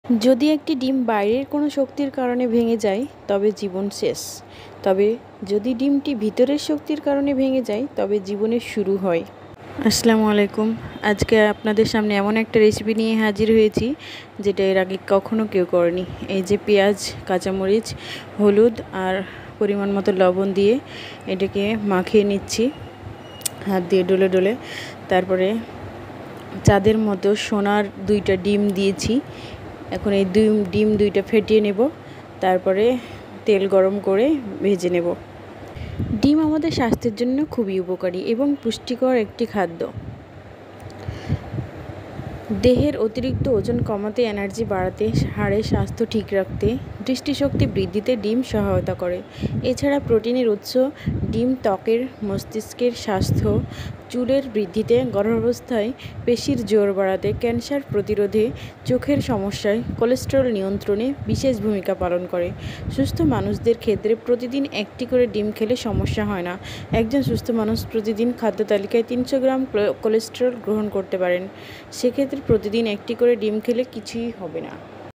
যদি একটি ডিম বাইরের কোনো শক্তির কারণে ভেঙে যায় তবে জীবন শেষ। তবে যদি ডিমটি ভিতরের শক্তির কারণে ভেঙে যায় তবে জীবনের শুরু হয়। আসসালামু আলাইকুম। আজকে আপনাদের সামনে এমন একটা রেসিপি নিয়ে হাজির হয়েছি যেটা এর আগে কখনো কেউ করেনি। এই যে পেঁয়াজ, কাঁচামরিচ, হলুদ আর পরিমাণ মতো লবণ দিয়ে এটাকে মাখিয়ে নিচ্ছি হাত দিয়ে ডলে ডলে। তারপরে চাঁদের মতো সোনার 2টা ডিম দিয়েছি। এখন এই ডিম 2টা ফেটিয়ে নেব, তারপরে তেল গরম করে ভেজে নেব। ডিম আমাদের স্বাস্থ্যের জন্য খুবই উপকারী এবং পুষ্টিকর একটি খাদ্য। দেহের অতিরিক্ত ওজন কমাতে, এনার্জি বাড়াতে, হাড়ের স্বাস্থ্য ঠিক রাখতে, দৃষ্টিশক্তি বৃদ্ধিতে ডিম সহায়তা করে। এছাড়া প্রোটিনের উৎস ডিম ত্বকের, মস্তিষ্কের স্বাস্থ্য, চুলের বৃদ্ধিতে, গর্ভাবস্থায় পেশির জোর বাড়াতে, ক্যান্সার প্রতিরোধে, চোখের সমস্যায়, কোলেস্টেরল নিয়ন্ত্রণে বিশেষ ভূমিকা পালন করে। সুস্থ মানুষদের ক্ষেত্রে প্রতিদিন একটি করে ডিম খেলে সমস্যা হয় না। একজন সুস্থ মানুষ প্রতিদিন খাদ্য তালিকায় 300 গ্রাম কোলেস্টেরল গ্রহণ করতে পারেন। সেক্ষেত্রে প্রতিদিন একটি করে ডিম খেলে কিছুই হবে না।